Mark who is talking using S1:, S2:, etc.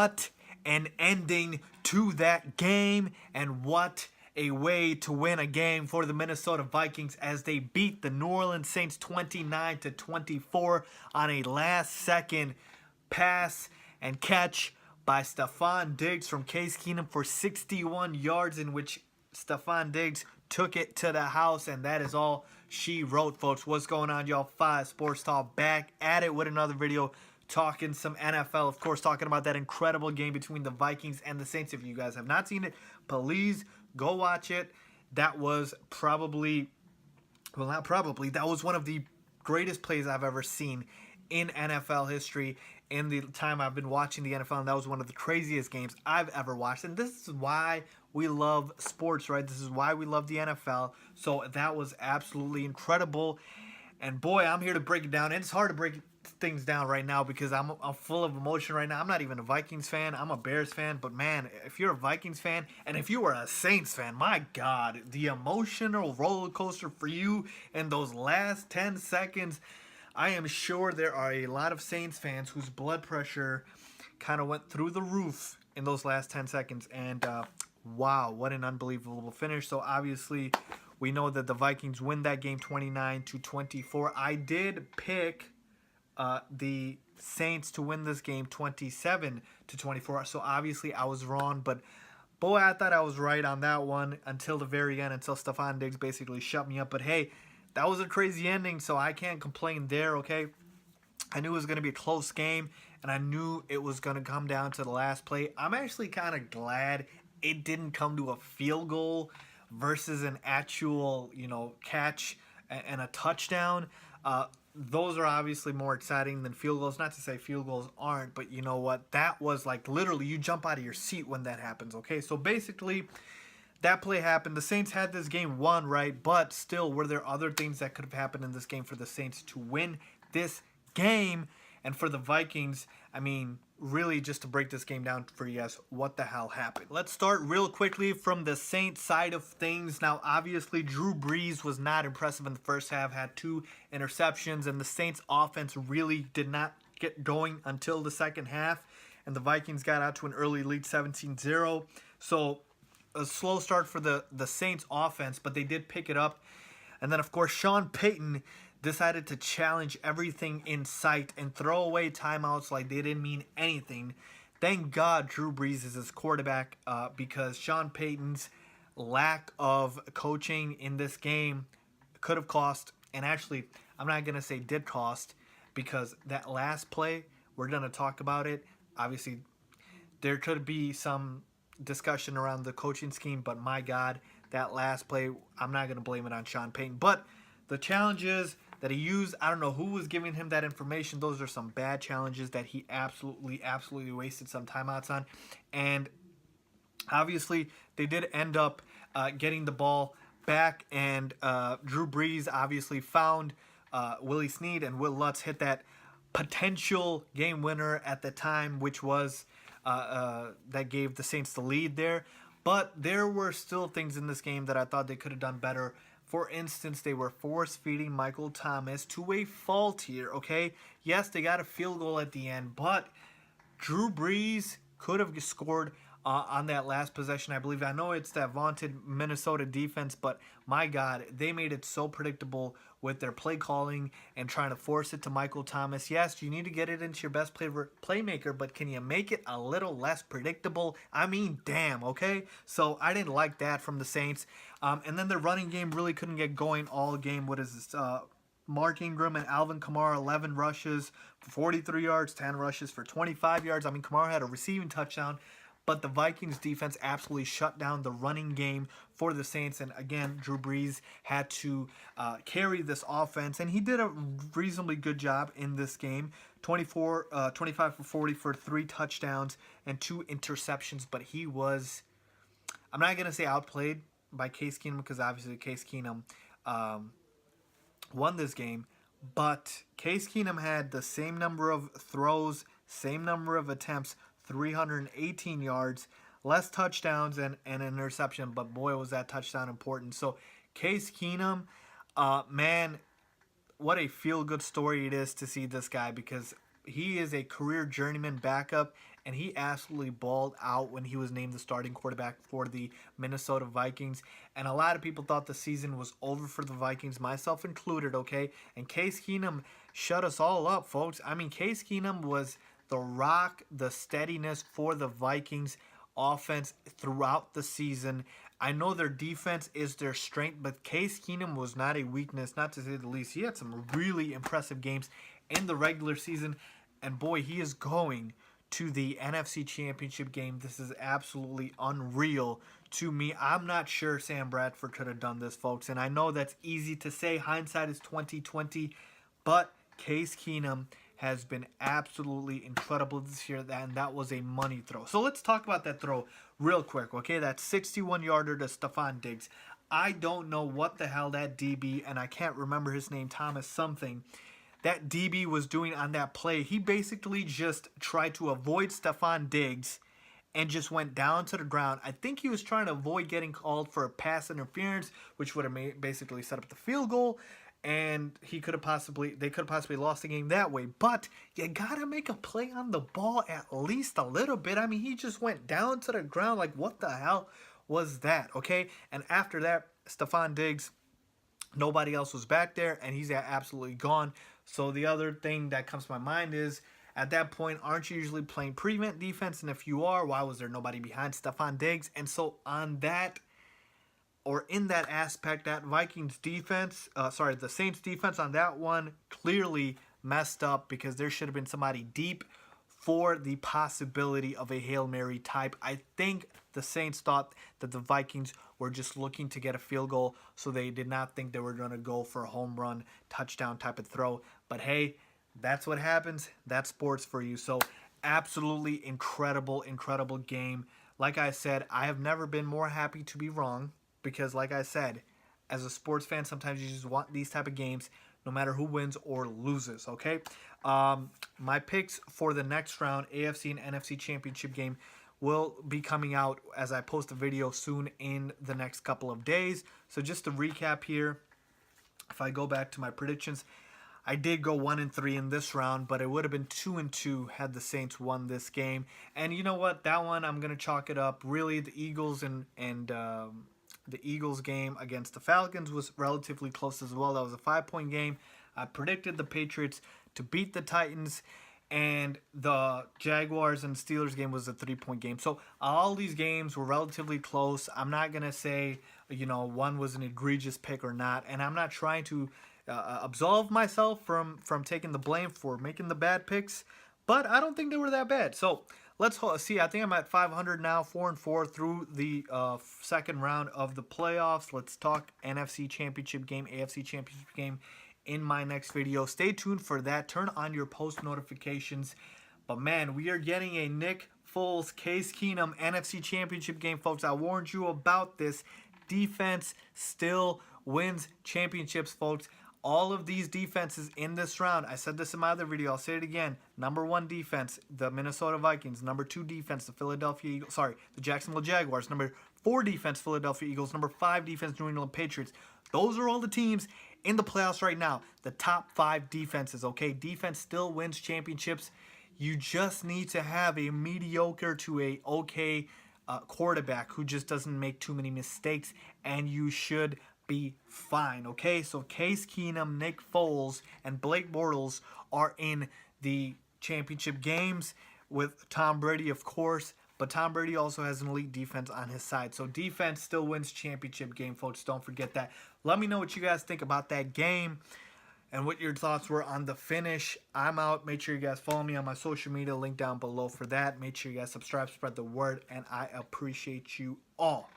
S1: what an ending to that game, and what a way to win a game for the Minnesota Vikings as they beat the New Orleans Saints 29-24 on a last-second pass and catch by Stefon Diggs from Case Keenum for 61 yards, in which Stefon Diggs took it to the house, and that is all she wrote, folks. What's going on, y'all? 5 Sports Talk back at it with another video talking some NFL, of course, talking about that incredible game between the Vikings and the Saints. If you guys have not seen it, please go watch it. That was probably, well, not probably, that was one of the greatest plays I've ever seen in NFL history in the time I've been watching the NFL, and that was one of the craziest games I've ever watched. And this is why we love sports, right? This is why we love the NFL. So that was absolutely incredible. And boy, I'm here to break it down. And it's hard to break things down right now because I'm full of emotion right now. I'm not even a Vikings fan. I'm a Bears fan. But man, if you're a Vikings fan and if you were a Saints fan, my God, the emotional roller coaster for you in those last 10 seconds. I am sure there are a lot of Saints fans whose blood pressure kind of went through the roof in those last 10 seconds. And wow, what an unbelievable finish. So obviously we know that the Vikings win that game 29-24. I did pick the Saints to win this game 27-24. So obviously I was wrong, but boy, I thought I was right on that one until the very end, until Stefon Diggs basically shut me up. But hey, that was a crazy ending, so I can't complain there, okay? I knew it was going to be a close game, and I knew it was going to come down to the last play. I'm actually kind of glad it didn't come to a field goal versus an actual, catch and a touchdown. Those are obviously more exciting than field goals. Not to say field goals aren't, but you know what? That was like literally you jump out of your seat when that happens, okay? So basically, that play happened. The Saints had this game won, right? But still, were there other things that could have happened in this game for the Saints to win this game? And for the Vikings, I mean, really just to break this game down for you guys, what the hell happened? Let's start real quickly from the Saints side of things. Now, obviously, Drew Brees was not impressive in the first half, had 2 interceptions, and the Saints offense really did not get going until the second half. And the Vikings got out to an early lead, 17-0. So a slow start for the Saints offense, but they did pick it up. And then, of course, Sean Payton decided to challenge everything in sight and throw away timeouts like they didn't mean anything. Thank God Drew Brees is his quarterback because Sean Payton's lack of coaching in this game could have cost, and actually, I'm not going to say did cost, because that last play, we're going to talk about it. Obviously, there could be some discussion around the coaching scheme, but my God, that last play, I'm not going to blame it on Sean Payton. But the challenges that he used, I don't know who was giving him that information. Those are some bad challenges that he absolutely wasted some timeouts on. And obviously, they did end up getting the ball back, and Drew Brees obviously found Willie Snead, and Will Lutz hit that potential game winner at the time, which was that gave the Saints the lead there. But there were still things in this game that I thought they could have done better. For instance, they were force-feeding Michael Thomas to a fault here, okay? Yes, they got a field goal at the end, but Drew Brees could have scored on that last possession, I believe. I know it's that vaunted Minnesota defense, but my God, they made it so predictable with their play calling and trying to force it to Michael Thomas. Yes, you need to get it into your best playmaker, but can you make it a little less predictable? I mean, damn, okay? So I didn't like that from the Saints. And then the running game really couldn't get going all game. What is this? Mark Ingram and Alvin Kamara, 11 rushes for 43 yards, 10 rushes for 25 yards. I mean, Kamara had a receiving touchdown, but the Vikings defense absolutely shut down the running game for the Saints. And again, Drew Brees had to carry this offense, and he did a reasonably good job in this game. 25 for 40 for 3 touchdowns and 2 interceptions, but he was, I'm not going to say outplayed by Case Keenum, because obviously Case Keenum won this game, but Case Keenum had the same number of throws, same number of attempts, 318 yards, less touchdowns and an interception, but boy, was that touchdown important. So Case Keenum, man, what a feel-good story it is to see this guy, because he is a career journeyman backup, and he absolutely balled out when he was named the starting quarterback for the Minnesota Vikings. And a lot of people thought the season was over for the Vikings, myself included, okay? And Case Keenum shut us all up, folks. I mean, Case Keenum was the rock, the steadiness for the Vikings offense throughout the season. I know their defense is their strength, but Case Keenum was not a weakness, not to say the least. He had some really impressive games in the regular season, and boy, he is going to the NFC Championship game. This is absolutely unreal to me. I'm not sure Sam Bradford could have done this, folks, and I know that's easy to say. Hindsight is 2020, but Case Keenum has been absolutely incredible this year, and that was a money throw. So let's talk about that throw real quick, okay? That 61-yarder to Stefon Diggs. I don't know what the hell that DB, and I can't remember his name, Thomas something, that DB was doing on that play. He basically just tried to avoid Stefon Diggs and just went down to the ground. I think he was trying to avoid getting called for a pass interference, which would have basically set up the field goal, and they could have possibly lost the game that way. But you gotta make a play on the ball at least a little bit. I mean, he just went down to the ground. Like, what the hell was that? Okay, and after that, Stefon Diggs, nobody else was back there, and he's absolutely gone. So the other thing that comes to my mind is, at that point, aren't you usually playing prevent defense? And if you are, why was there nobody behind Stefon Diggs? And so on that, or in that aspect, that Vikings defense, the Saints defense on that one clearly messed up, because there should have been somebody deep for the possibility of a Hail Mary type. I think the Saints thought that the Vikings were just looking to get a field goal, so they did not think they were going to go for a home run, touchdown type of throw. But hey, that's what happens. That's sports for you. So absolutely incredible, incredible game. Like I said, I have never been more happy to be wrong, because like I said, as a sports fan, sometimes you just want these type of games, no matter who wins or loses, okay? My picks for the next round, AFC and NFC Championship game, will be coming out as I post a video soon in the next couple of days. So just to recap here, if I go back to my predictions, I did go 1-3 in this round, but it would have been 2-2 had the Saints won this game. And you know what? That one, I'm going to chalk it up. Really, the Eagles and the Eagles game against the Falcons was relatively close as well. That was a 5-point game. I predicted the Patriots to beat the Titans, and the Jaguars and Steelers game was a 3-point game. So all these games were relatively close. I'm not going to say, one was an egregious pick or not, and I'm not trying to absolve myself from taking the blame for making the bad picks, but I don't think they were that bad. So let's see. I think I'm at 500 now, 4-4 through the second round of the playoffs. Let's talk NFC Championship game, AFC Championship game in my next video. Stay tuned for that. Turn on your post notifications. But man, we are getting a Nick Foles, Case Keenum NFC Championship game, folks. I warned you about this. Defense still wins championships, folks. All of these defenses in this round, I said this in my other video, I'll say it again. Number 1 defense, the Minnesota Vikings. Number 2 defense, the Jacksonville Jaguars. Number 4 defense, Philadelphia Eagles. Number 5 defense, New England Patriots. Those are all the teams in the playoffs right now. The top 5 defenses, okay? Defense still wins championships. You just need to have a mediocre to a okay quarterback who just doesn't make too many mistakes, and you should be fine, okay? So Case Keenum, Nick Foles, and Blake Bortles are in the championship games with Tom Brady, of course, but Tom Brady also has an elite defense on his side. So defense still wins championship game, folks. Don't forget that. Let me know what you guys think about that game and what your thoughts were on the finish. I'm out. Make sure you guys follow me on my social media. Link down below for that. Make sure you guys subscribe, spread the word, and I appreciate you all.